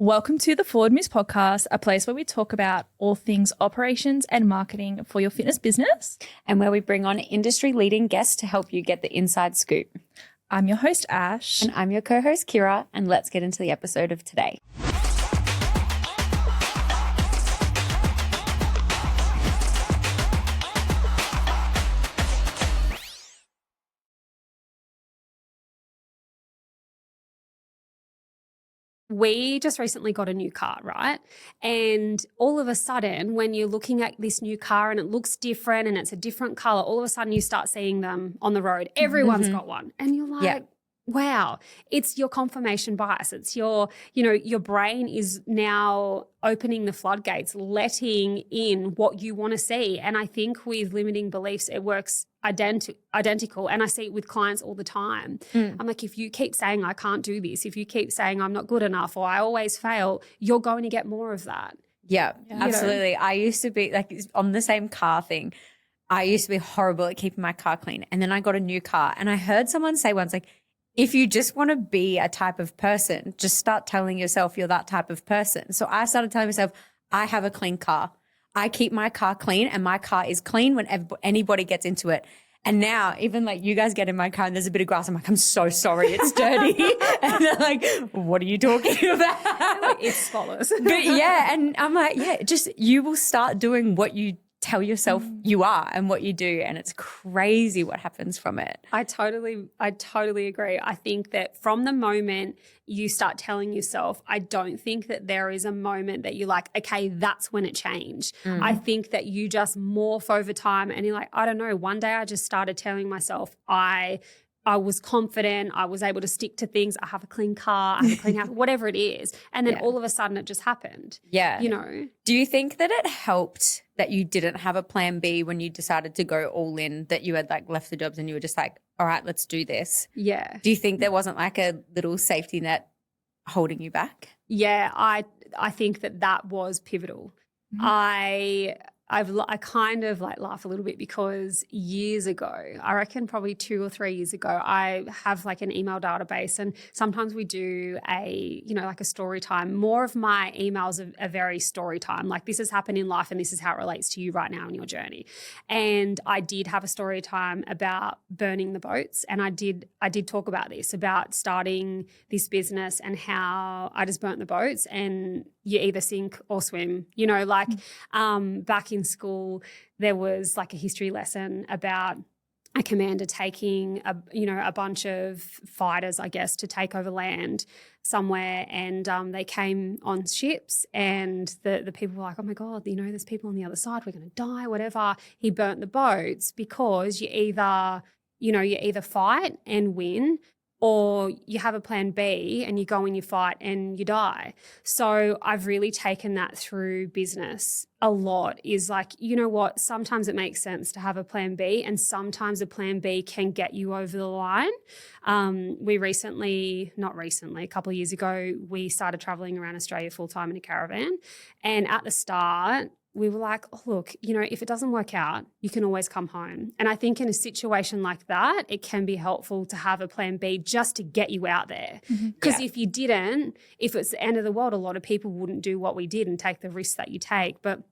Welcome to the Forward Moves podcast, a place where we talk about all things operations and marketing for your fitness business. And where we bring on industry-leading guests to help you get the inside scoop. I'm your host, Ash. And I'm your co-host, Kira. And let's get into the episode of today. We just recently got a new car, right? And all of a sudden, when you're looking at this new car and it looks different and it's a different color, all of a sudden you start seeing them on the road. Everyone's got one. And you're like, wow, it's your confirmation bias. It's your brain is now opening the floodgates, letting in what you want to see. And I think with limiting beliefs, it works identical. And I see it with clients all the time. I'm like, if you keep saying, I can't do this, if you keep saying I'm not good enough or I always fail, you're going to get more of that. Yeah, absolutely. I used to be like on the same car thing. I used to be horrible at keeping my car clean. And then I got a new car and I heard someone say once, like, if you just want to be a type of person, just start telling yourself you're that type of person. So I started telling myself, I have a clean car. I keep my car clean and my car is clean when anybody gets into it. And now even like you guys get in my car and there's a bit of grass. I'm like, I'm so sorry, it's dirty. And they're like, what are you talking about? It's spotless. But yeah, and I'm like, yeah, just you will start doing what you tell yourself you are and what you do, and it's crazy what happens from it. I totally agree. I think that from the moment you start telling yourself, I don't think that there is a moment that you're like, okay, that's when it changed. I think that you just morph over time and you're like, I don't know, one day I just started telling myself I was confident, I was able to stick to things, I have a clean car, I have a clean house, whatever it is. And then all of a sudden it just happened. Yeah. You know? Do you think that it helped that you didn't have a plan B when you decided to go all in, that you had like left the jobs and you were just like, all right, let's do this? Yeah. Do you think there wasn't like a little safety net holding you back? Yeah, I think that was pivotal. I kind of like laugh a little bit because years ago, I reckon probably 2 or 3 years ago, I have like an email database and sometimes we do like a story time. More of my emails are very story time. Like this has happened in life and this is how it relates to you right now in your journey. And I did have a story time about burning the boats. And I did talk about this, about starting this business and how I just burnt the boats and you either sink or swim, back in school, there was like a history lesson about a commander taking a bunch of fighters, I guess, to take over land somewhere, and they came on ships, and the people were like, oh my God, there's people on the other side, we're going to die, whatever. He burnt the boats because you either fight and win, or you have a plan B and you go and you fight and you die. So I've really taken that through business a lot, is like, you know what, sometimes it makes sense to have a plan B and sometimes a plan B can get you over the line. A couple of years ago, we started traveling around Australia full-time in a caravan. And at the start, we were like, oh, look, if it doesn't work out, you can always come home. And I think in a situation like that, it can be helpful to have a plan B just to get you out there. Because if you didn't, if it's the end of the world, a lot of people wouldn't do what we did and take the risks that you take. But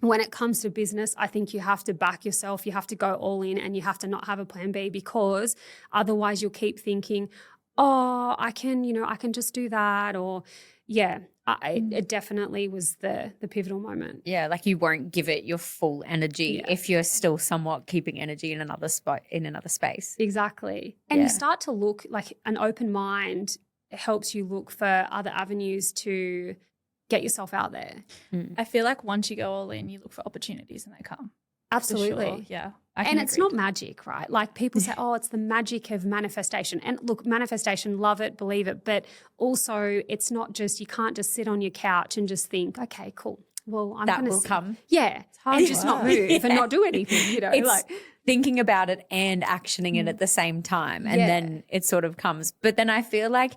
when it comes to business, I think you have to back yourself. You have to go all in and you have to not have a plan B, because otherwise you'll keep thinking, oh, I can just do that. Or it definitely was the pivotal moment. Yeah, like you won't give it your full energy if you're still somewhat keeping energy in another spot, in another space. Exactly. And you start to look, like an open mind helps you look for other avenues to get yourself out there. I feel like once you go all in, you look for opportunities and they come. Absolutely. Sure. Yeah. And it's not magic, right? Like people say, oh, it's the magic of manifestation. And look, manifestation, love it, believe it. But also it's not just, you can't just sit on your couch and just think, okay, cool. Well, I'm going to come. Yeah. And just not move and not do anything, It's like thinking about it and actioning it at the same time. And then it sort of comes. But then I feel like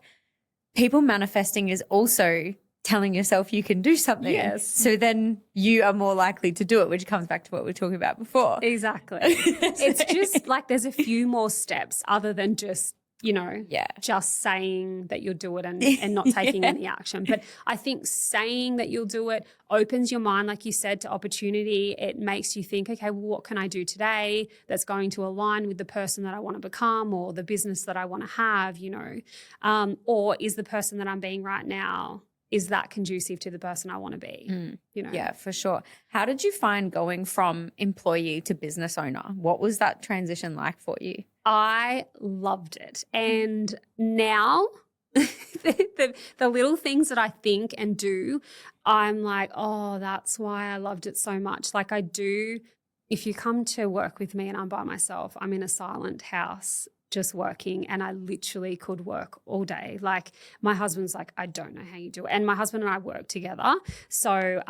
people manifesting is also telling yourself you can do something. Yes. So then you are more likely to do it, which comes back to what we were talking about before. Exactly. It's just like there's a few more steps other than just just saying that you'll do it and not taking any action. But I think saying that you'll do it opens your mind, like you said, to opportunity. It makes you think, okay, well, what can I do today that's going to align with the person that I want to become or the business that I want to have, or is the person that I'm being right now, is that conducive to the person I want to be? Yeah, for sure. How did you find going from employee to business owner? What was that transition like for you? I loved it. And now the little things that I think and do, I'm like, oh, that's why I loved it so much. Like I do, if you come to work with me and I'm by myself, I'm in a silent house just working, and I literally could work all day. Like my husband's like, I don't know how you do it. And my husband and I work together. So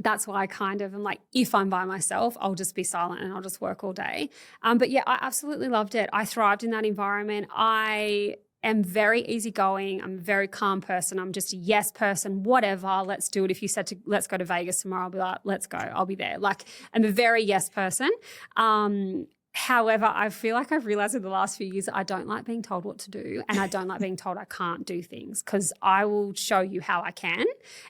that's why I kind of am like, if I'm by myself, I'll just be silent and I'll just work all day. But yeah, I absolutely loved it. I thrived in that environment. I am very easygoing. I'm a very calm person. I'm just a yes person, whatever, let's do it. If you said let's go to Vegas tomorrow, I'll be like, let's go, I'll be there. Like I'm a very yes person. However, I feel like I've realized in the last few years I don't like being told what to do, and I don't like being told I can't do things, because I will show you how I can.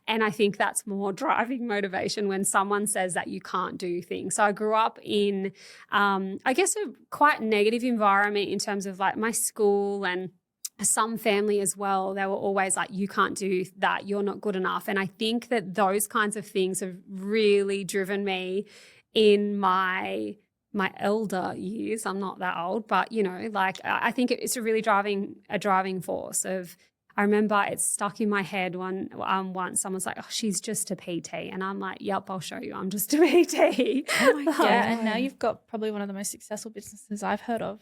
And I think that's more driving motivation when someone says that you can't do things. So I grew up in, I guess, a quite negative environment in terms of like my school and some family as well. They were always like, you can't do that, you're not good enough. And I think that those kinds of things have really driven me in my elder years. I'm not that old, but like I think it's a really driving force of, I remember it stuck in my head once someone's like, oh, she's just a PT. And I'm like, yep, I'll show you. I'm just a PT. Oh my God. Yeah, and now you've got probably one of the most successful businesses I've heard of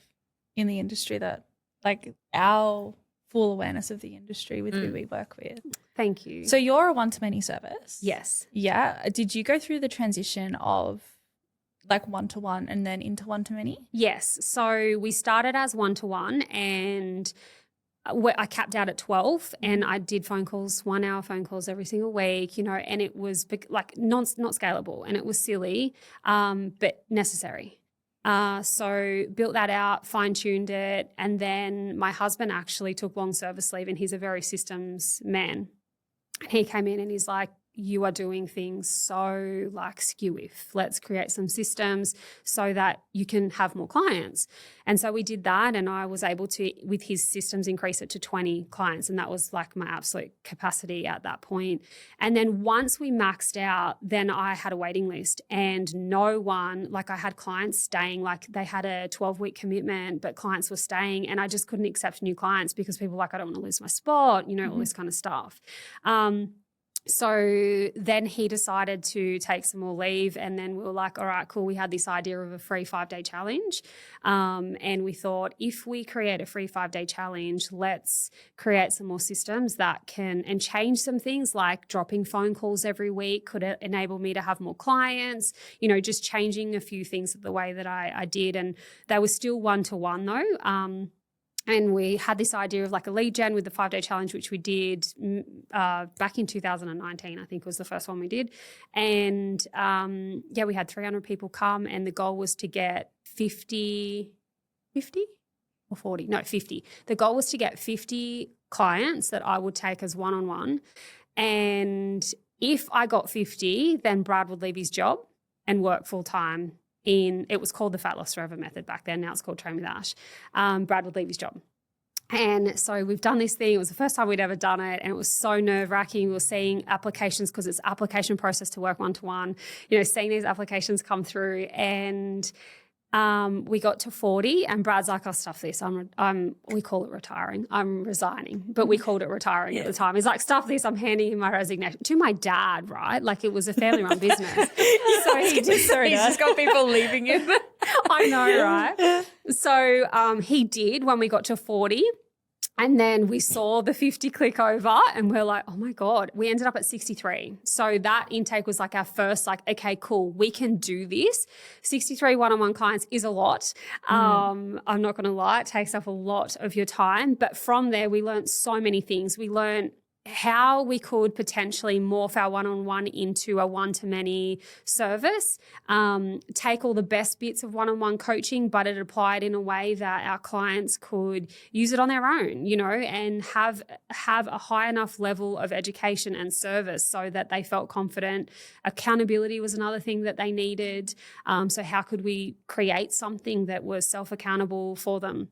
in the industry, that like our full awareness of the industry with who we work with. Thank you. So you're a one-to-many service? Yes. Yeah. Did you go through the transition of like one-to-one and then into one-to-many? Yes. So we started as one-to-one, and I capped out at 12, and I did phone calls, 1 hour phone calls every single week, and it was like not scalable, and it was silly, but necessary. So built that out, fine-tuned it, and then my husband actually took long service leave, and he's a very systems man. And he came in and he's like, you are doing things so like skew-if. Let's create some systems so that you can have more clients. And so we did that, and I was able to, with his systems, increase it to 20 clients. And that was like my absolute capacity at that point. And then once we maxed out, then I had a waiting list, and no one, like I had clients staying, like they had a 12-week commitment, but clients were staying, and I just couldn't accept new clients because people were like, I don't want to lose my spot, all this kind of stuff. So then he decided to take some more leave, and then we were like, all right, cool. We had this idea of a free 5-day challenge. And we thought, if we create a free 5-day challenge, let's create some more systems that can, and change some things like dropping phone calls every week could enable me to have more clients, just changing a few things the way that I did. And they were still one-to-one though. And we had this idea of like a lead gen with the 5-day challenge, which we did back in 2019, I think was the first one we did. And we had 300 people come, and the goal was to get 50 or 40? No, 50. The goal was to get 50 clients that I would take as one-on-one. And if I got 50, then Brad would leave his job and work full-time. It was called the Fat Loss Forever method back then. Now it's called Train with Ash. Brad would leave his job. And so we've done this thing. It was the first time we'd ever done it, and it was so nerve-wracking. We were seeing applications, because it's application process to work one-to-one, seeing these applications come through. And we got to 40, and Brad's like, I'll stuff this. We call it retiring. I'm resigning, but we called it retiring at the time. He's like, stuff this. I'm handing him my resignation to my dad, right? Like it was a family-run business. So he's just got people leaving him. I know, right? So he did when we got to 40. And then we saw the 50 click over, and we're like, oh my God, we ended up at 63. So that intake was like our first, like, okay, cool, we can do this. 63 one-on-one clients is a lot. I'm not going to lie, it takes up a lot of your time. But from there, we learned so many things. We learned how we could potentially morph our one-on-one into a one-to-many service, take all the best bits of one-on-one coaching, but it applied in a way that our clients could use it on their own, you know, and have a high enough level of education and service so that they felt confident. Accountability was another thing that they needed. So how could we create something that was self-accountable for them?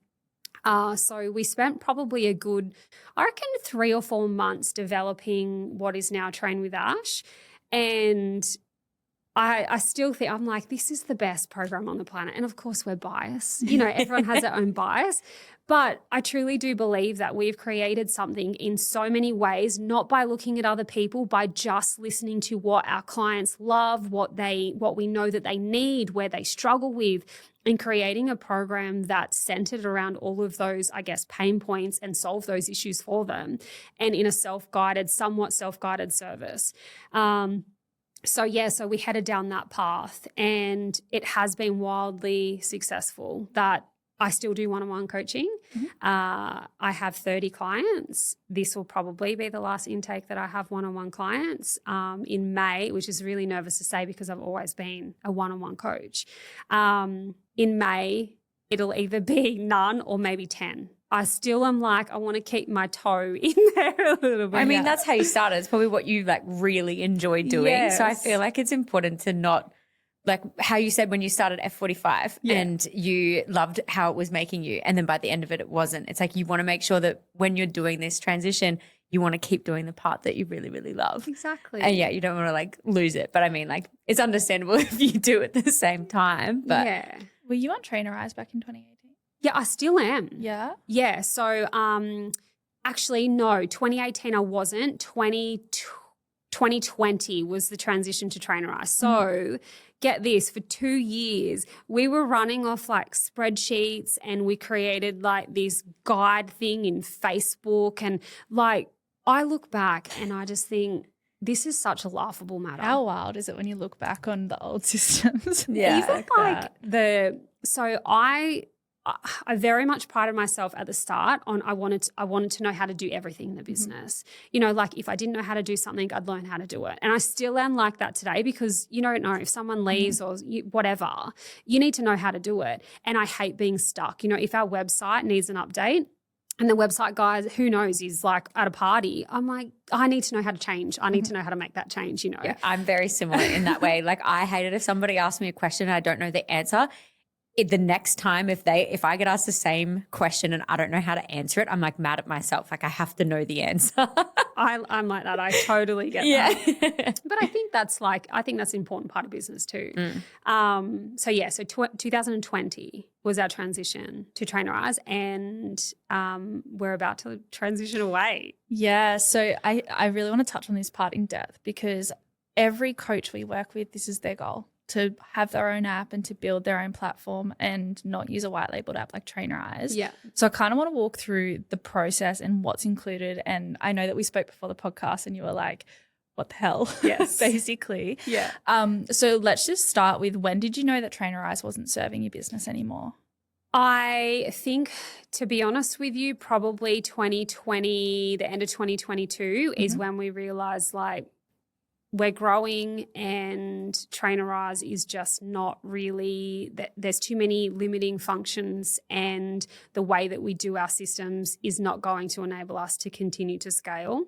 So we spent probably a good, I reckon, 3 or 4 months developing what is now Train with Ash. And I still think, I'm like, this is the best program on the planet. And of course we're biased. You know, everyone has their own bias. But I truly do believe that we've created something in so many ways, not by looking at other people, by just listening to what our clients love, what we know that they need, where they struggle with, and creating a program that's centered around all of those, I guess, pain points and solve those issues for them, and in a somewhat self-guided service. So we headed down that path, and it has been wildly successful. That I still do one-on-one coaching. Mm-hmm. I have 30 clients. This will probably be the last intake that I have one-on-one clients in May, which is really nervous to say because I've always been a one-on-one coach. In May, it'll either be none or maybe 10. I still am like, I want to keep my toe in there a little bit. I mean, that's how you started. It's probably what you like really enjoy doing. Yes. So I feel like it's important to not, like how you said when you started F45 and you loved how it was making you, and then by the end of it, it wasn't. It's like you want to make sure that when you're doing this transition, you want to keep doing the part that you really, really love. Exactly. And yeah, you don't want to like lose it. But I mean, like it's understandable if you do at the same time. But yeah. Were you on Trainerize back in 2018? Yeah, I still am. Yeah? Yeah. So actually, no, 2018 I wasn't. 2020 was the transition to Trainerize. So get this, for 2 years, we were running off like spreadsheets, and we created like this guide thing in Facebook. And like I look back and I just think, this is such a laughable matter. How wild is it when you look back on the old systems? Yeah. Even I very much prided myself at the start on I wanted to know how to do everything in the business. You know, like if I didn't know how to do something, I'd learn how to do it. And I still am like that today, because you don't know if someone leaves or whatever, you need to know how to do it. And I hate being stuck. You know, if our website needs an update and the website guy, who knows, is like at a party, I'm like, I need to know how to change. I need to know how to make that change, you know. yeah, I'm very similar in that way. Like I hate it if somebody asks me a question and I don't know the answer. The next time if I get asked the same question and I don't know how to answer it, I'm like mad at myself. Like I have to know the answer. I'm like that. I totally get that. But I think that's an important part of business too. So 2020 was our transition to Trainerize, and we're about to transition away. Yeah. So I really want to touch on this part in depth, because every coach we work with, this is their goal, to have their own app and to build their own platform and not use a white labeled app like Trainerize. Yeah. So I kind of want to walk through the process and what's included. And I know that we spoke before the podcast and you were like, what the hell? Yes. Basically. Yeah. So let's just start with, when did you know that Trainerize wasn't serving your business anymore? I think, to be honest with you, probably 2020, the end of 2022 is when we realized like, we're growing and Trainerize is just not really, there's too many limiting functions, and the way that we do our systems is not going to enable us to continue to scale.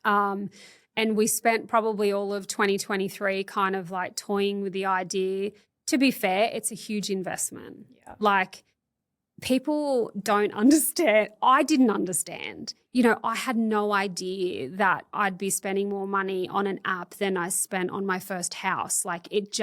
And we spent probably all of 2023 kind of like toying with the idea. To be fair, it's a huge investment. Yeah. Like, people don't understand. I didn't understand. You know, I had no idea that I'd be spending more money on an app than I spent on my first house. Like it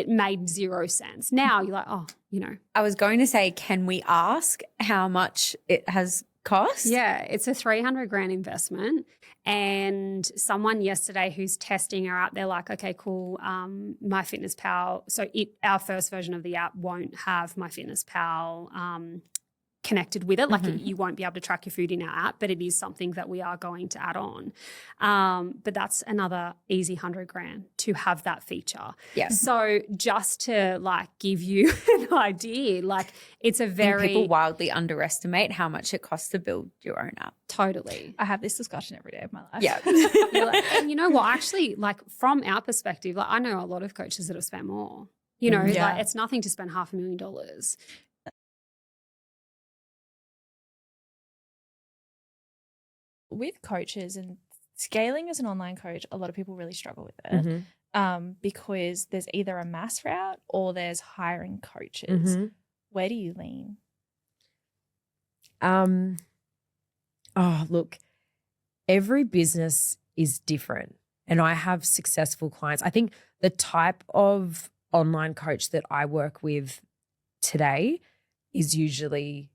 made zero sense. Now you're like, oh, you know. I was going to say, can we ask how much it has cost? Yeah, it's a $300,000 investment. And someone yesterday who's testing our app, they're like, okay, cool. MyFitnessPal. So our first version of the app won't have MyFitnessPal connected with it. Like you won't be able to track your food in our app, but it is something that we are going to add on. But that's another easy $100,000 to have that feature. Yeah. So just to like give you an idea, like it's a very people wildly underestimate how much it costs to build your own app. totally. I have this discussion every day of my life. Yeah. And you know what? Actually, like from our perspective, like I know a lot of coaches that have spent more. You know, like it's nothing to spend $500,000. With coaches and scaling as an online coach, a lot of people really struggle with it because there's either a mass route or there's hiring coaches. Where do you lean? Look, every business is different, and I have successful clients. I think the type of online coach that I work with today is usually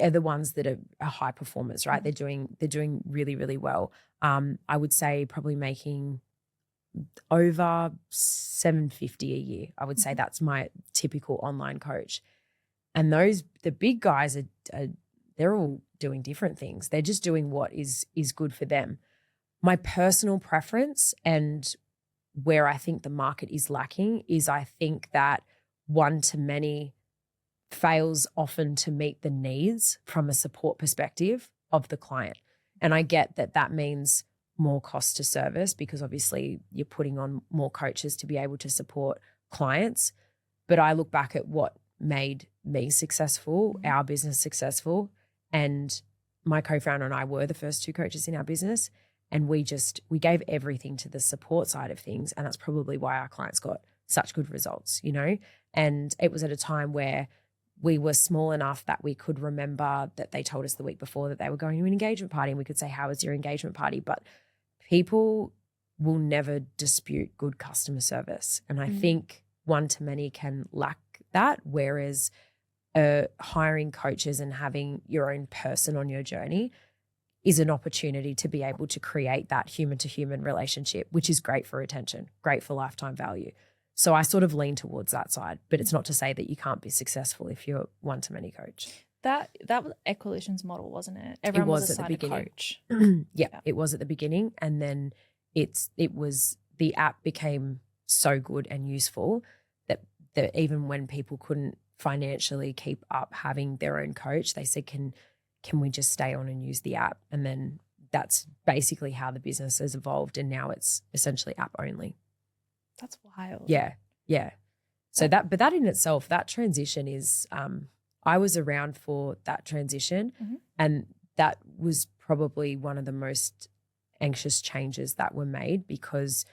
are the ones that are high performers, right? They're doing really, really well. I would say probably making over $750 a year. I would say that's my typical online coach. And the big guys are they're all doing different things. They're just doing what is good for them. My personal preference and where I think the market is lacking is I think that one-to-many fails often to meet the needs from a support perspective of the client. And I get that that means more cost to service because obviously you're putting on more coaches to be able to support clients. But I look back at what made me successful, our business successful, and my co-founder and I were the first two coaches in our business. And we gave everything to the support side of things. And that's probably why our clients got such good results, you know? And it was at a time where we were small enough that we could remember that they told us the week before that they were going to an engagement party, and we could say, how was your engagement party? But people will never dispute good customer service. And I think one-to-many can lack that, whereas hiring coaches and having your own person on your journey is an opportunity to be able to create that human-to-human relationship, which is great for retention, great for lifetime value. So I sort of lean towards that side, but it's not to say that you can't be successful if you're one-to-many coach. That was Equilition's model, wasn't it? Everyone was a side coach. Yeah, it was at the beginning, and then the app became so good and useful that even when people couldn't financially keep up having their own coach, they said, can we just stay on and use the app? And then that's basically how the business has evolved, and now it's essentially app only. That's wild. Yeah. So but that in itself, that transition is, I was around for that transition, and that was probably one of the most anxious changes that were made, because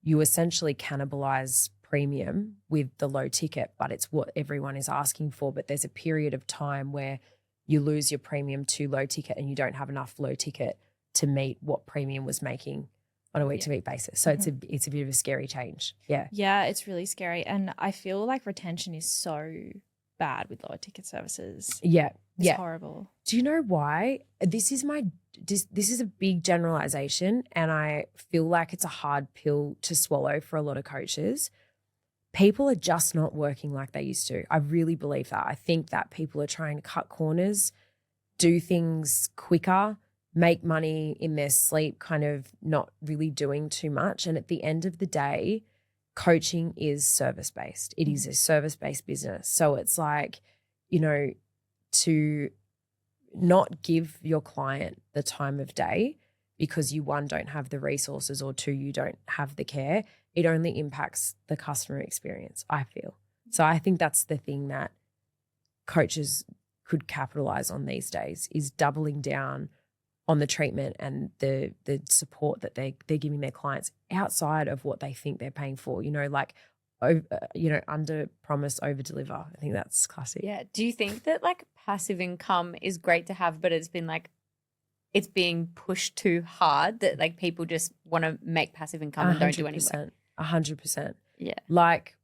you essentially cannibalize premium with the low ticket, but it's what everyone is asking for. But there's a period of time where you lose your premium to low ticket and you don't have enough low ticket to meet what premium was making on a week-to-week basis. So it's a bit of a scary change. Yeah. Yeah, it's really scary. And I feel like retention is so bad with lower ticket services. Yeah. It's horrible. Do you know why? This is a big generalization, and I feel like it's a hard pill to swallow for a lot of coaches. People are just not working like they used to. I really believe that. I think that people are trying to cut corners, do things quicker, make money in their sleep, kind of not really doing too much. And at the end of the day, coaching is service-based. It is a service-based business. So it's like, you know, to not give your client the time of day because you, one, don't have the resources, or two, you don't have the care, it only impacts the customer experience, I feel. So I think that's the thing that coaches could capitalize on these days, is doubling down on the treatment and the support that they're giving their clients outside of what they think they're paying for. You know, like, under promise, over deliver. I think that's classic. Yeah. Do you think that like passive income is great to have, but it's been like, it's being pushed too hard, that like people just want to make passive income and don't do any work? 100%. Yeah. Like,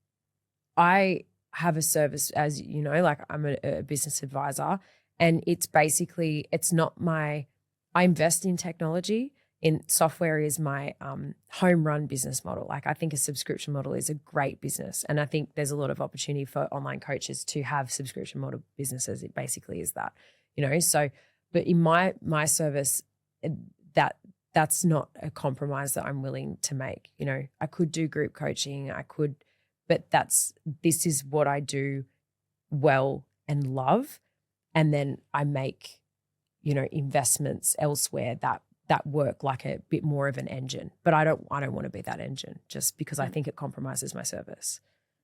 I have a service, as you know, like I'm a business advisor, and it's basically, I invest in technology. In software is my home run business model. Like, I think a subscription model is a great business, and I think there's a lot of opportunity for online coaches to have subscription model businesses. It basically is that. So, but in my service, that's not a compromise that I'm willing to make. I could do group coaching, but this is what I do well and love. And then I make, investments elsewhere that work like a bit more of an engine. But I don't want to be that engine just because I think it compromises my service.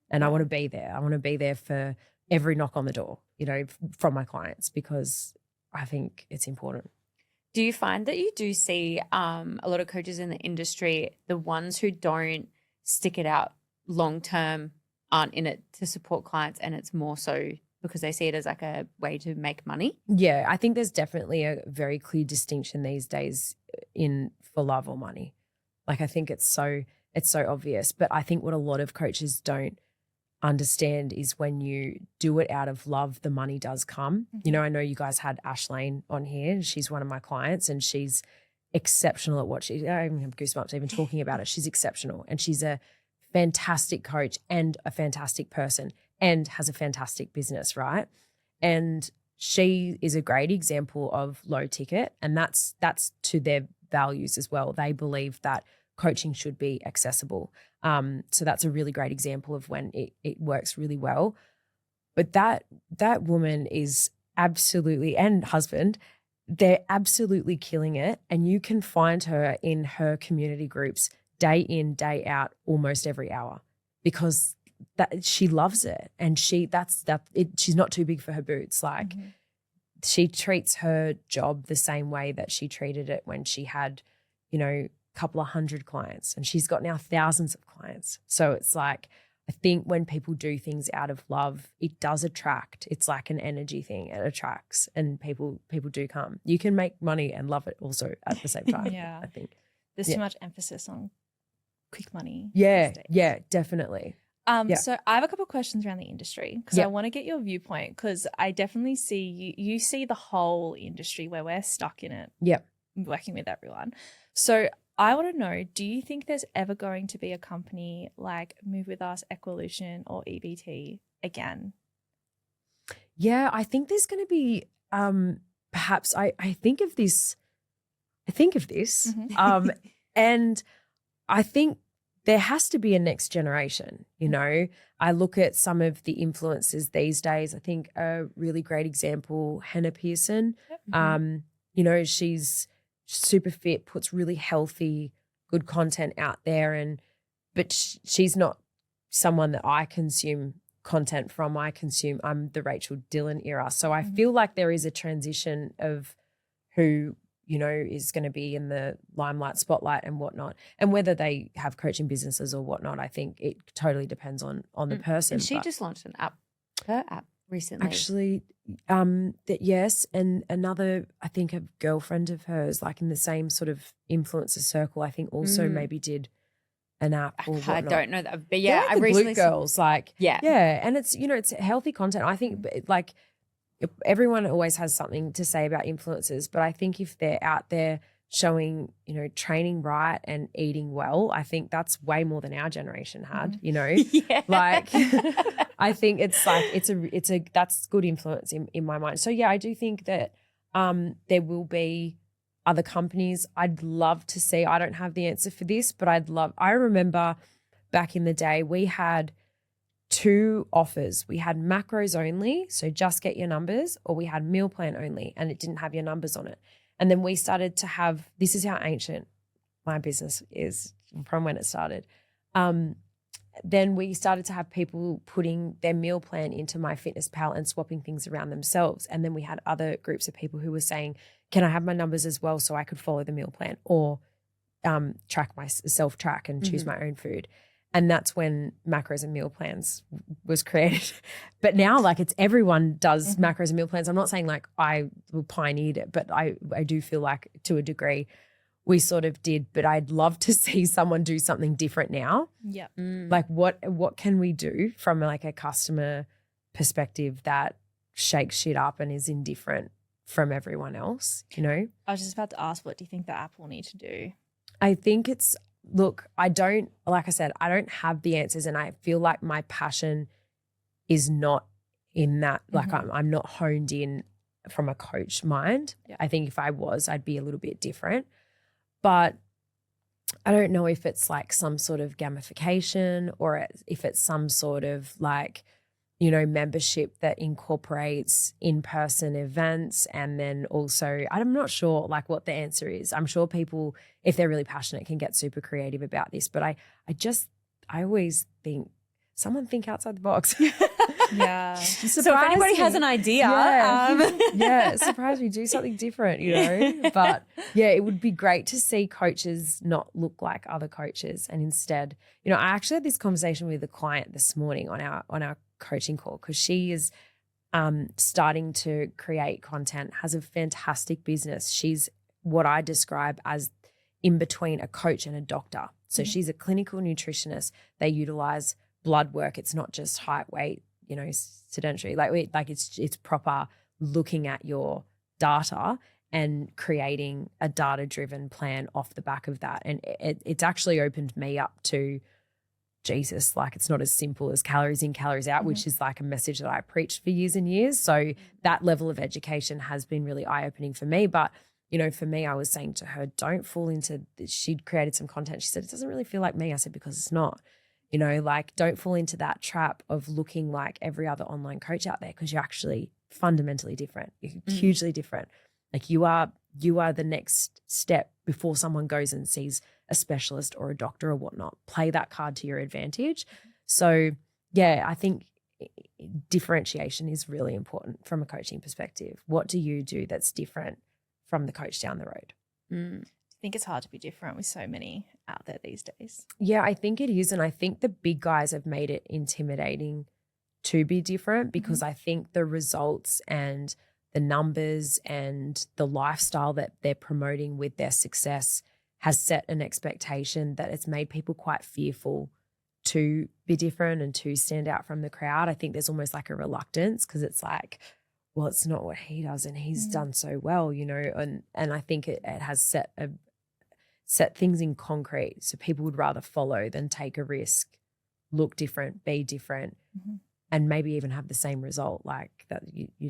And I want to be there. I want to be there for every knock on the door, from my clients, because I think it's important. Do you find that you do see a lot of coaches in the industry, the ones who don't stick it out long term aren't in it to support clients, and it's more so because they see it as like a way to make money? Yeah, I think there's definitely a very clear distinction these days for love or money. Like, I think it's so obvious. But I think what a lot of coaches don't understand is when you do it out of love, the money does come. I know you guys had Ashlane on here. She's one of my clients, and she's exceptional at what I even have goosebumps even talking about it. She's exceptional, and she's a fantastic coach and a fantastic person and has a fantastic business, right? And she is a great example of low ticket, and that's to their values as well. They believe that coaching should be accessible. So that's a really great example of when it works really well. But that woman is absolutely, and husband, they're absolutely killing it. And you can find her in her community groups day in, day out, almost every hour, because that she loves it. And she's not too big for her boots. Like, she treats her job the same way that she treated it when she had, a couple of hundred clients, and she's got now thousands of clients. So it's like, I think when people do things out of love, it does attract. It's like an energy thing. It attracts, and people do come. You can make money and love it also at the same time. Yeah. I think There's too much emphasis on quick money. Yeah, these days. yeah, definitely. So I have a couple of questions around the industry, because I want to get your viewpoint, because I definitely see you see the whole industry where we're stuck in it. Yep. Working with everyone. So I want to know, do you think there's ever going to be a company like Move With Us, Equolution, or EBT again? Yeah, I think there's going to be perhaps I think of this and I think there has to be a next generation. I look at some of the influencers these days. I think a really great example, Hannah Pearson. She's super fit, puts really healthy, good content out there, but she's not someone that I consume content from. I'm the Rachel Dillon era. So I feel like there is a transition of who is going to be in the limelight, spotlight and whatnot. And whether they have coaching businesses or whatnot, I think it totally depends on the person. And she just launched her app recently. Actually, yes. And another, I think, a girlfriend of hers, like in the same sort of influencer circle, I think also maybe did an app or whatnot. I don't know that. But yeah, like I the recently Glute Girls, like, yeah. And it's, it's healthy content. I think like everyone always has something to say about influencers, but I think if they're out there showing, training right and eating well, I think that's way more than our generation had, Yeah. Like, I think it's like, it's a that's good influence in my mind. So yeah, I do think that there will be other companies. I'd love to see, I don't have the answer for this, but I remember back in the day, we had 2 offers. We had macros only, so just get your numbers, or we had meal plan only and it didn't have your numbers on it. And then we started to have, this is how ancient my business is from when it started. Then we started to have people putting their meal plan into MyFitnessPal and swapping things around themselves. And then we had other groups of people who were saying, can I have my numbers as well so I could follow the meal plan, or self-track and choose my own food. And that's when macros and meal plans was created. But now, like, it's everyone does macros and meal plans. I'm not saying like I pioneered it, but I do feel like to a degree we sort of did. But I'd love to see someone do something different now. Yeah. Like what can we do from like a customer perspective that shakes shit up and is indifferent from everyone else, I was just about to ask, what do you think the app will need to do? I think it's, look, like I said, I don't have the answers, and I feel like my passion is not in that. Like I'm not honed in from a coach mind. Yeah. I think if I was, I'd be a little bit different. But I don't know if it's like some sort of gamification or if it's some sort of like, you know, membership that incorporates in-person events. And then also, I'm not sure like what the answer is. I'm sure people, if they're really passionate, can get super creative about this. But I always think, someone think outside the box. Yeah. So if anybody has an idea, surprise me, do something different, you know. But yeah, it would be great to see coaches not look like other coaches, and instead, you know, I actually had this conversation with a client this morning on our coaching call, because she is starting to create content, has a fantastic business. She's what I describe as in between a coach and a doctor. So she's a clinical nutritionist. They utilize blood work. It's not just height, weight, you know, sedentary. Like it's proper looking at your data and creating a data-driven plan off the back of that. And it's actually opened me up to Jesus. Like, it's not as simple as calories in, calories out, which is like a message that I preached for years and years. So that level of education has been really eye-opening for me. But, you know, for me, I was saying to her, don't fall into – she'd created some content. She said, it doesn't really feel like me. I said, because it's not. You know, like, don't fall into that trap of looking like every other online coach out there, because you're actually fundamentally different. You're hugely different. Like, you are the next step before someone goes and sees a specialist or a doctor or whatnot. Play that card to your advantage. So, yeah, I think differentiation is really important from a coaching perspective. What do you do that's different from the coach down the road? I think it's hard to be different with so many out there these days. Yeah, I think it is. And I think the big guys have made it intimidating to be different, because I think the results and the numbers and the lifestyle that they're promoting with their success has set an expectation that it's made people quite fearful to be different and to stand out from the crowd. I think there's almost like a reluctance, because it's like, well, it's not what he does and he's done so well, you know, and I think it has set things in concrete, so people would rather follow than take a risk, look different, be different, and maybe even have the same result. Like that,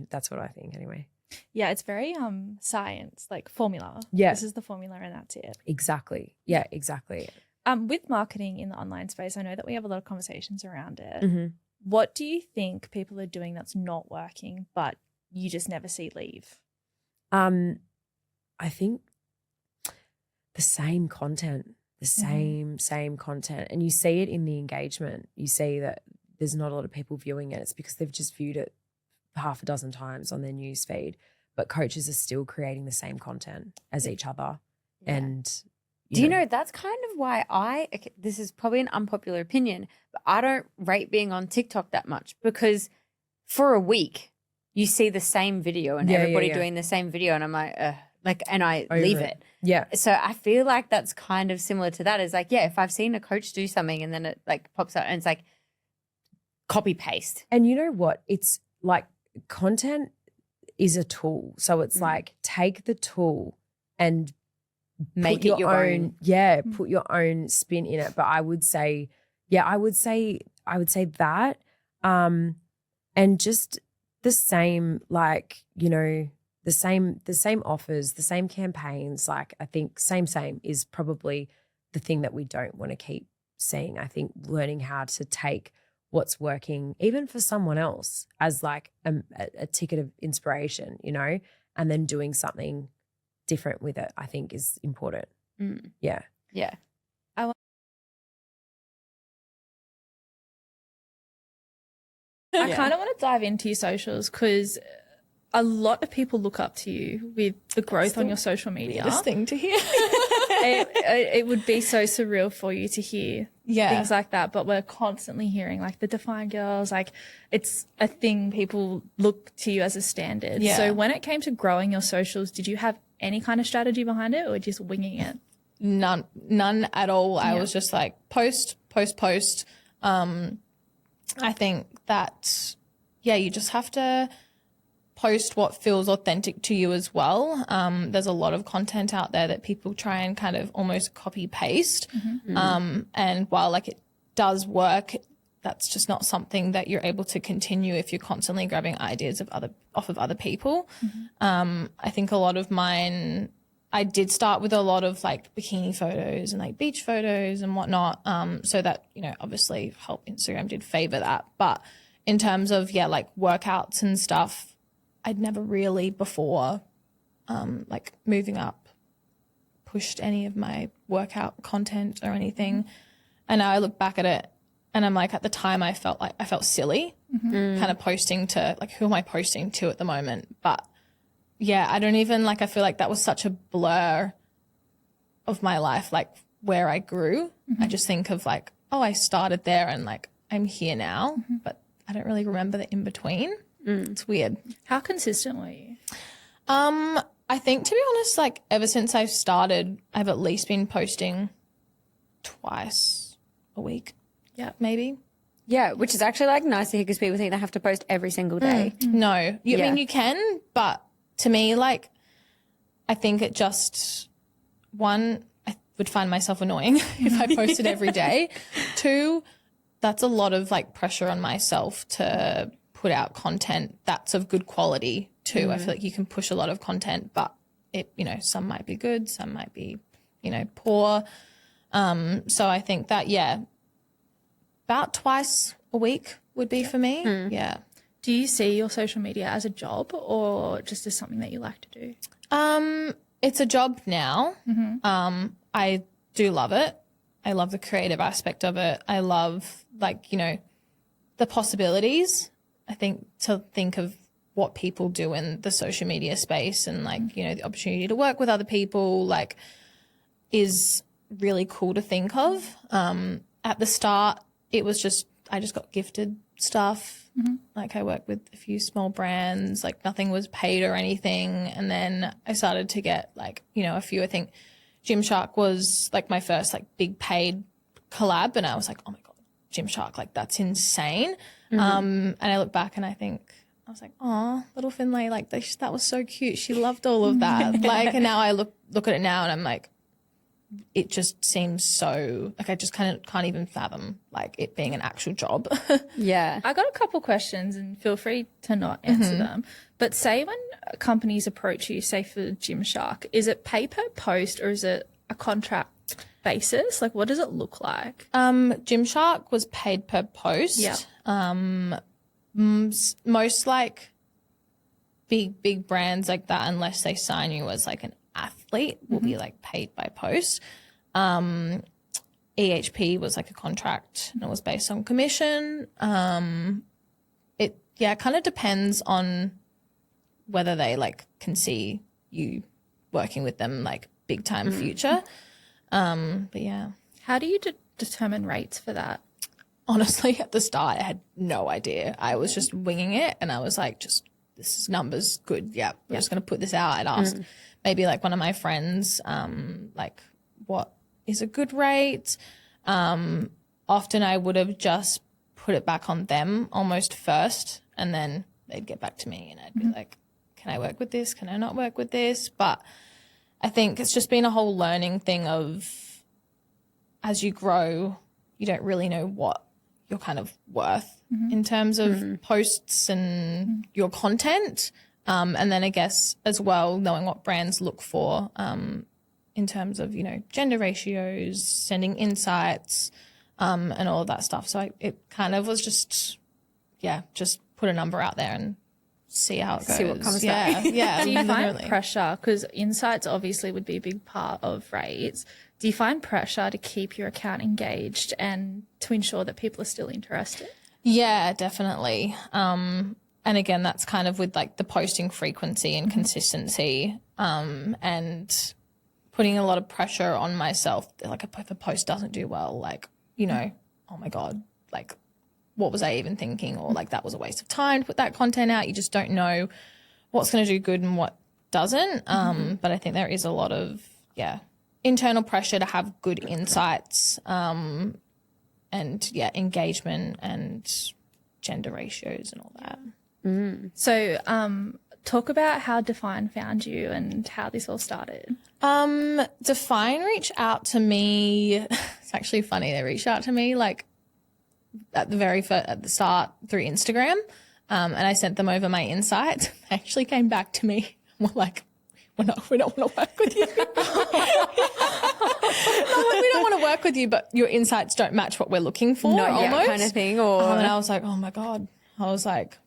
that's what I think anyway. Yeah, it's very science, like formula. Yeah. This is the formula and that's it. Exactly. Yeah, exactly. With marketing in the online space, I know that we have a lot of conversations around it. What do you think people are doing that's not working, but you just never see leave? I think the same content, same content. And you see it in the engagement. You see that there's not a lot of people viewing it. It's because they've just viewed it half a dozen times on their news feed, but coaches are still creating the same content as each other. Yeah. And you know, that's kind of why this is probably an unpopular opinion, but I don't rate being on TikTok that much, because for a week you see the same video and everybody doing the same video, and I'm like, and I leave it. Yeah. So I feel like that's kind of similar to that. Is like, yeah, if I've seen a coach do something and then it like pops out and it's like copy paste. And you know what? It's like content is a tool. So it's like, take the tool and make it your own. Yeah, put your own spin in it. But I would say that. And just the same, like, you know, the same offers, the same campaigns. Like, I think same is probably the thing that we don't want to keep seeing. I think learning how to take what's working, even for someone else, as like a ticket of inspiration, you know, and then doing something different with it, I think is important. Yeah. Yeah. I kind of want to dive into your socials, because a lot of people look up to you with the growth on your social media. Weirdest thing to hear. It would be so surreal for you to hear things like that, but we're constantly hearing like the Define Girls, like it's a thing, people look to you as a standard. Yeah. So when it came to growing your socials, did you have any kind of strategy behind it, or just winging it? None at all. I was just like post. I think that, you just have to post what feels authentic to you as well. There's a lot of content out there that people try and kind of almost copy paste. And while like it does work that's just not something that you're able to continue if you're constantly grabbing ideas off of other people. I think a lot of mine, I did start with a lot of like bikini photos and like beach photos and whatnot. So that, you know, obviously Instagram did favor that. But in terms of, like workouts and stuff, I'd never really before, like moving up, pushed any of my workout content or anything. And now I look back at it and I'm like, at the time I felt silly kind of posting to, like, who am I posting to at the moment? But yeah, I don't even, like, I feel like that was such a blur of my life, like where I grew. I just think of like, oh, I started there and like I'm here now, but I don't really remember the in between. It's weird. How consistent were you? I think, to be honest, like ever since I've started, I've at least been posting twice a week. Yeah, maybe. Yeah, which is actually like nice to hear because people think they have to post every single day. No, I mean, you can, but to me, like, I think it just, one, I would find myself annoying if I posted every day. Two, that's a lot of like pressure on myself to put out content that's of good quality too. I feel like you can push a lot of content, but it, you know, some might be good, some might be, you know, poor. So I think that, about twice a week would be for me. Yeah. Do you see your social media as a job or just as something that you like to do? It's a job now. I do love it. I love the creative aspect of it. I love, like, you know, the possibilities. I think to think of what people do in the social media space and, like, you know, the opportunity to work with other people, like, is really cool to think of. At the start, it was just, I just got gifted stuff. Like, I worked with a few small brands, like nothing was paid or anything. And then I started to get, like, you know, a few. I think Gymshark was like my first like big paid collab, and I was like, oh my God, Gymshark, like that's insane. And I look back and I think, I was like, oh, little Finlay, like that was so cute. She loved all of that. Like, and now I look at it now and I'm like, it just seems so, like, I just kind of can't even fathom like it being an actual job. Yeah. I got a couple questions and feel free to not answer them. But say when companies approach you, say for Gymshark, is it pay per post or is it a contract basis? Like, what does it look like? Gymshark was paid per post. Yeah. Most like big brands like that, unless they sign you as like an athlete, will be like paid by post. EHP was like a contract and it was based on commission. It kind of depends on whether they like can see you working with them like big time future. But yeah. How do you determine rates for that? Honestly, at the start, I had no idea. I was just winging it and I was like, this number's good. Yeah, we're just going to put this out. I'd asked maybe like one of my friends, like, what is a good rate? Often I would have just put it back on them almost first, and then they'd get back to me and I'd be like, can I work with this? Can I not work with this? But I think it's just been a whole learning thing of, as you grow, you don't really know what you're kind of worth in terms of posts and your content. And then I guess as well, knowing what brands look for in terms of, you know, gender ratios, sending insights, and all of that stuff. So it kind of was just put a number out there and see how it goes. See what comes back. Yeah. Do you find literally. pressure, because insights obviously would be a big part of rates, do you find pressure to keep your account engaged and to ensure that people are still interested? Yeah, definitely. And again, that's kind of with like the posting frequency and consistency, and putting a lot of pressure on myself. Like if a post doesn't do well, like, you know, oh my God, like what was I even thinking? Or like that was a waste of time to put that content out. You just don't know what's going to do good and what doesn't. But I think there is a lot of, internal pressure to have good insights, and engagement and gender ratios and all that. So talk about how Define found you and how this all started. Define reached out to me. It's actually funny. They reached out to me like at the start through Instagram, and I sent them over my insights. They actually came back to me and were like, we don't want to work with you. We don't want to work with you, but your insights don't match what we're looking for. Not yet almost kind of thing. Or and I was like, oh my God. I was like,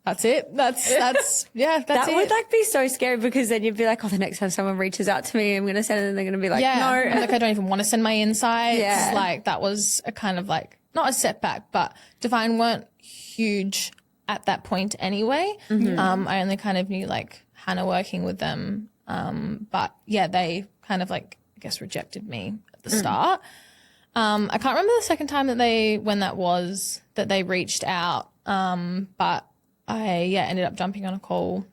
that's it. That's that it. would like be so scary, because then you'd be like, oh, the next time someone reaches out to me, I'm going to send it, and they're going to be like, no. no. Like, I don't even want to send my insights. Yeah. Like, that was a kind of like, not a setback, but Define weren't huge at that point anyway. I only kind of knew like Hannah working with them. But yeah, they kind of like, I guess, rejected me at the start. I can't remember the second time that they reached out. But I ended up jumping on a call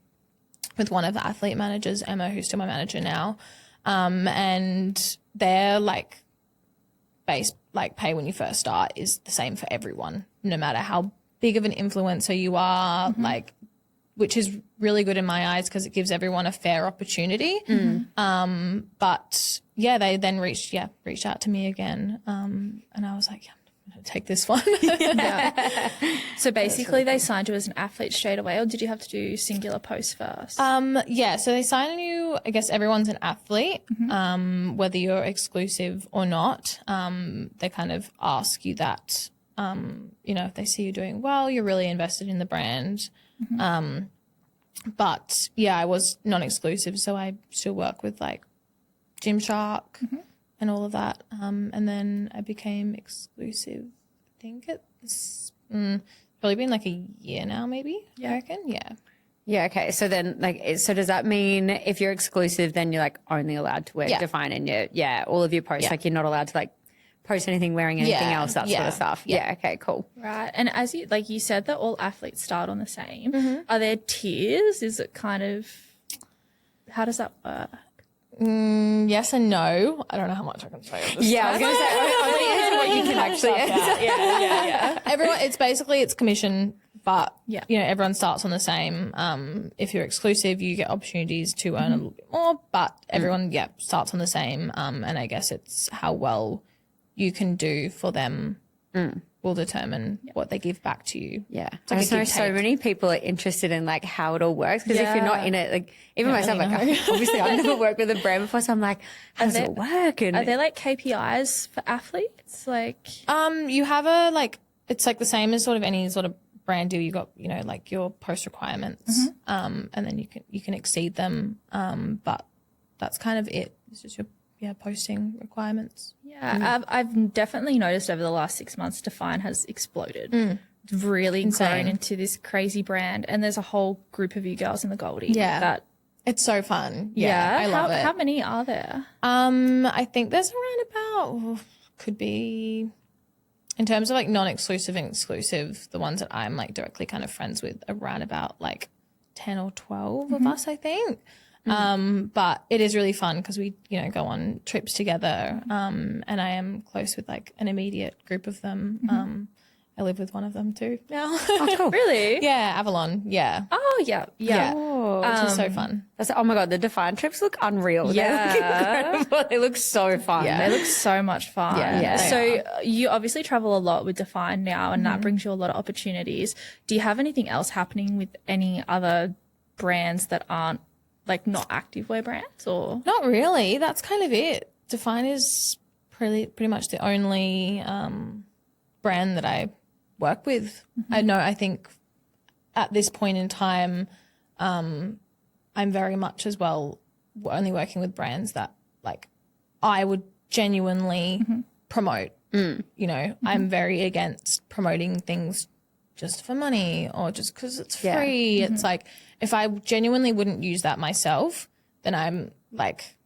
with one of the athlete managers, Emma, who's still my manager now. And their like base like pay when you first start is the same for everyone, no matter how big of an influencer you are, like, which is really good in my eyes because it gives everyone a fair opportunity. But yeah, they then reached out to me again. And I was like, yeah, I'm going to take this one. So basically they signed you as an athlete straight away, or did you have to do singular posts first? So they sign you, I guess everyone's an athlete, whether you're exclusive or not. They kind of ask you that, if they see you doing well, you're really invested in the brand. But yeah, I was non-exclusive, so I still work with like Gymshark and all of that. And then I became exclusive, I think it's probably been like a year now, maybe. I reckon. Yeah. Yeah. Okay. So then, like, so does that mean if you're exclusive, then you're like only allowed to wear Define, and all of your posts, like you're not allowed to like post anything wearing anything else, that sort of stuff. Yeah. Okay. Cool. Right. And as you said that all athletes start on the same. Are there tiers? Is it kind of, how does that work? Yes and no. I don't know how much I can say of this. Yeah, I was going to say, I what you can actually answer. Yeah. Everyone, it's commission, but everyone starts on the same. If you're exclusive, you get opportunities to earn a little bit more, but everyone, starts on the same. And I guess it's how well you can do for them will determine what they give back to you. Yeah. It's like I just know so many people are interested in like how it all works, because if you're not in it, like even myself, like obviously I've never worked with a brand before, so I'm like, how does it work? And are there like KPIs for athletes? Like, you have it's like the same as sort of any sort of brand deal. You got, like your post requirements, and then you can exceed them. But that's kind of it. It's just your posting requirements. Yeah, I've definitely noticed over the last 6 months, Define has exploded. It's really grown into this crazy brand, and there's a whole group of you girls in the Goldie. Yeah, it's so fun. Yeah, I love it. How many are there? I think there's around about could be, in terms of like non-exclusive and exclusive, the ones that I'm like directly kind of friends with, around about like 10 or 12 of us, I think. But it is really fun because we, go on trips together. And I am close with like an immediate group of them. I live with one of them too now. Oh, cool. Really? Yeah, Avalon. Yeah. Oh, yeah. Which is so fun. Oh my God, the Define trips look unreal. Yeah. They look incredible. They look so fun. Yeah. They look so much fun. Yeah. So you obviously travel a lot with Define now, and that brings you a lot of opportunities. Do you have anything else happening with any other brands that aren't like not activewear brands, or? Not really. That's kind of it. Define is pretty much the only brand that I work with. I think at this point in time, I'm very much as well only working with brands that like I would genuinely promote. I'm very against promoting things just for money or just because it's free. It's like, if I genuinely wouldn't use that myself, then I'm like,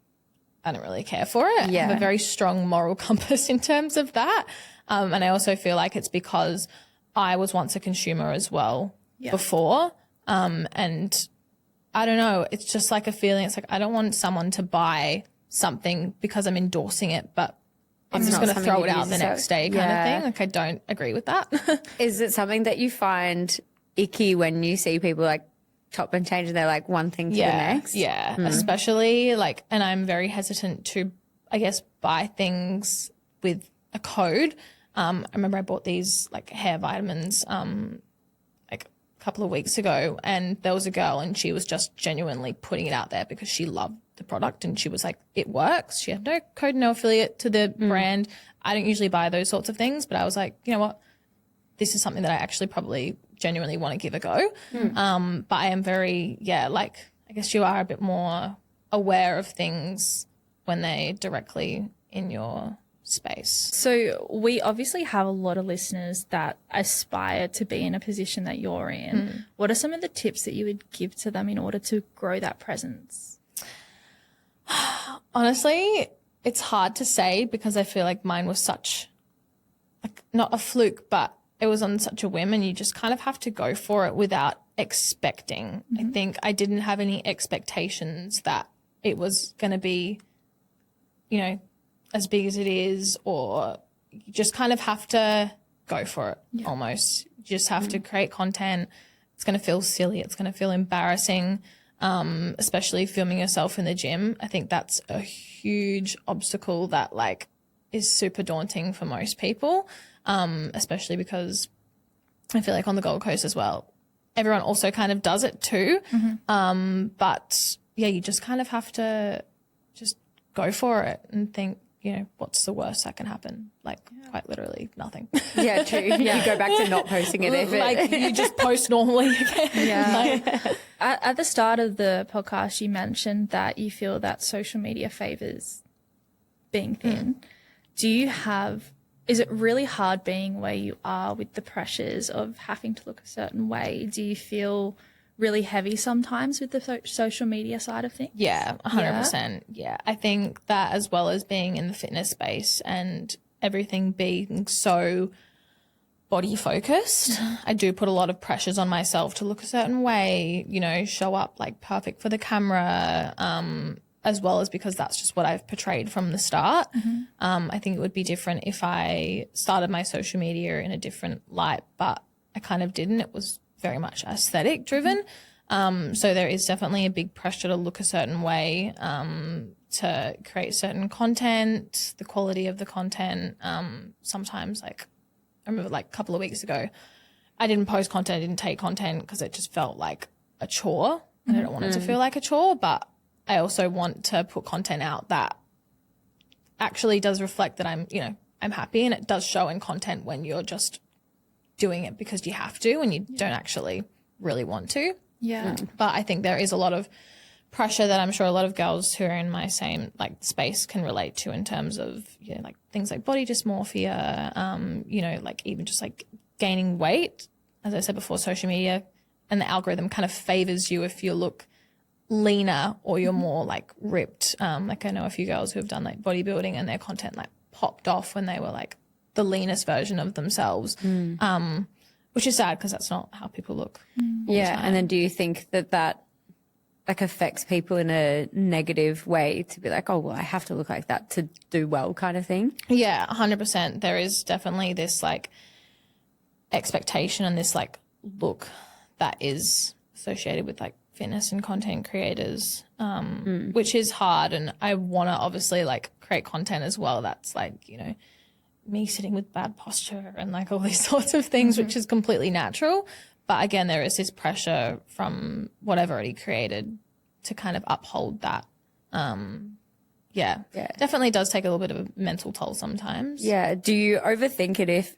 I don't really care for it. I have a very strong moral compass in terms of that. And I also feel like it's because I was once a consumer as well before. And I don't know, it's just like a feeling. It's like, I don't want someone to buy something because I'm endorsing it, but I'm just going to throw it out the next day kind of thing. Like, I don't agree with that. Is it something that you find icky when you see people like chop and change and they're like one thing to the next? Yeah, especially like, and I'm very hesitant to, I guess, buy things with a code I remember I bought these like hair vitamins like a couple of weeks ago, and there was a girl and she was just genuinely putting it out there because she loved the product and she was like, it works. She had no code, no affiliate to the brand. I don't usually buy those sorts of things, but I was like, you know what? This is something that I actually probably genuinely want to give a go. But I am very, like, I guess you are a bit more aware of things when they're directly in your space. So we obviously have a lot of listeners that aspire to be in a position that you're in. What are some of the tips that you would give to them in order to grow that presence? Honestly, it's hard to say because I feel like mine was such, like, not a fluke, but it was on such a whim, and you just kind of have to go for it without expecting. I think I didn't have any expectations that it was going to be, you know, as big as it is, or you just kind of have to go for it almost. You just have to create content. It's going to feel silly. It's going to feel embarrassing, especially filming yourself in the gym. I think that's a huge obstacle that like is super daunting for most people, especially because I feel like on the Gold Coast as well, everyone also kind of does it too. But yeah, you just kind of have to just go for it and think, you know, what's the worst that can happen? Like quite literally nothing. Yeah, true. You go back to not posting it. Like you just post normally again. Like, at the start of the podcast, you mentioned that you feel that social media favors being thin. Do you have, is it really hard being where you are with the pressures of having to look a certain way? Do you feel really heavy sometimes with the social media side of things? Yeah, 100%. Yeah. I think that as well as being in the fitness space and everything being so body focused, I do put a lot of pressures on myself to look a certain way, you know, show up like perfect for the camera, as well as because that's just what I've portrayed from the start. I think it would be different if I started my social media in a different light, but I kind of didn't. It was very much aesthetic driven. So there is definitely a big pressure to look a certain way, to create certain content, the quality of the content. Sometimes like I remember like a couple of weeks ago, I didn't post content, I didn't take content because it just felt like a chore. And I don't want it to feel like a chore, but I also want to put content out that actually does reflect that I'm, you know, I'm happy, and it does show in content when you're just doing it because you have to and you don't actually really want to. But I think there is a lot of pressure that I'm sure a lot of girls who are in my same like space can relate to in terms of, you know, like things like body dysmorphia, you know, like even just like gaining weight. As I said before, social media and the algorithm kind of favors you if you look leaner or you're more like ripped. Like I know a few girls who have done like bodybuilding and their content like popped off when they were like the leanest version of themselves, which is sad because that's not how people look. Yeah. And then do you think that like affects people in a negative way to be like, oh, well, I have to look like that to do well kind of thing? Yeah, 100%. There is definitely this like expectation and this like look that is associated with like fitness and content creators, which is hard. And I want to obviously like create content as well that's like, you know, me sitting with bad posture and like all these sorts of things, which is completely natural. But again, there is this pressure from what I've already created to kind of uphold that. Definitely does take a little bit of a mental toll sometimes. Yeah. Do you overthink it if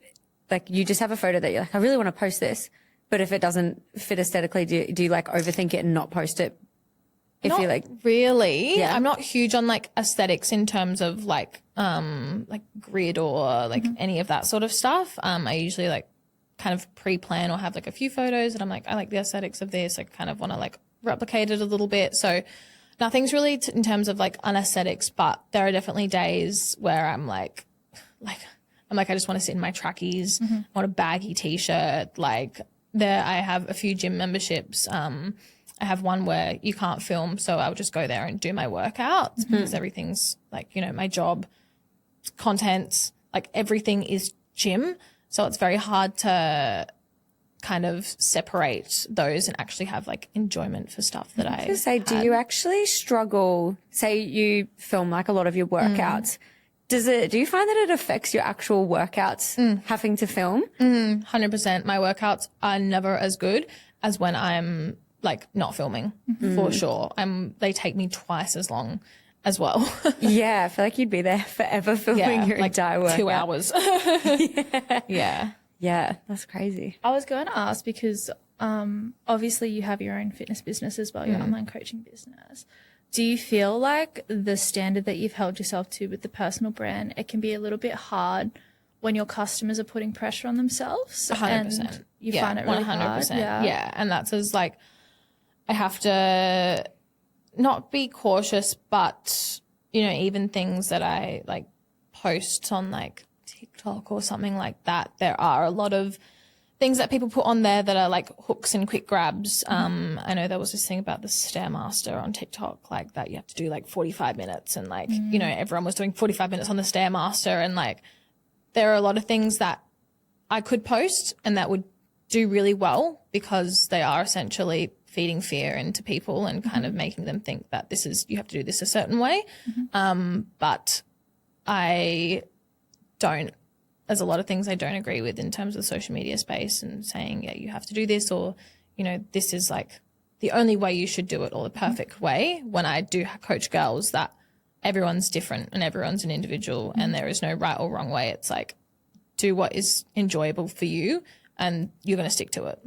like you just have a photo that you're like, I really want to post this, but if it doesn't fit aesthetically, do you like overthink it and not post it? If not you're like really. I'm not huge on like aesthetics in terms of like grid or like any of that sort of stuff. I usually like kind of pre-plan or have like a few photos and I'm like, I like the aesthetics of this. I kind of want to like replicate it a little bit. So nothing's really in terms of like unaesthetics, but there are definitely days where I'm like I just want to sit in my trackies, I want a baggy t-shirt. Like there, I have a few gym memberships. I have one where you can't film, so I'll just go there and do my workouts because everything's like, you know, my job, content, like everything is gym. So it's very hard to kind of separate those and actually have like enjoyment for stuff that I say, do you actually struggle? Say you film like a lot of your workouts. do you find that it affects your actual workouts having to film? 100%. My workouts are never as good as when I'm like not filming, for sure. They take me twice as long as well. Yeah, I feel like you'd be there forever filming your entire workout. 2 hours. Yeah. Yeah, that's crazy. I was going to ask because obviously you have your own fitness business as well, your online coaching business. Do you feel like the standard that you've held yourself to with the personal brand, it can be a little bit hard when your customers are putting pressure on themselves? 100%. And you find it really 100%. Hard? Yeah. And that's as like, I have to not be cautious, but, you know, even things that I like post on like TikTok or something like that, there are a lot of things that people put on there that are like hooks and quick grabs. I know there was this thing about the Stairmaster on TikTok, like that you have to do like 45 minutes and like, you know, everyone was doing 45 minutes on the Stairmaster, and like there are a lot of things that I could post and that would do really well because they are essentially feeding fear into people and kind of making them think that you have to do this a certain way. But I don't, there's a lot of things I don't agree with in terms of the social media space and saying, yeah, you have to do this, or, you know, this is like the only way you should do it or the perfect way. When I do coach girls, that everyone's different and everyone's an individual and there is no right or wrong way. It's like, do what is enjoyable for you and you're going to stick to it.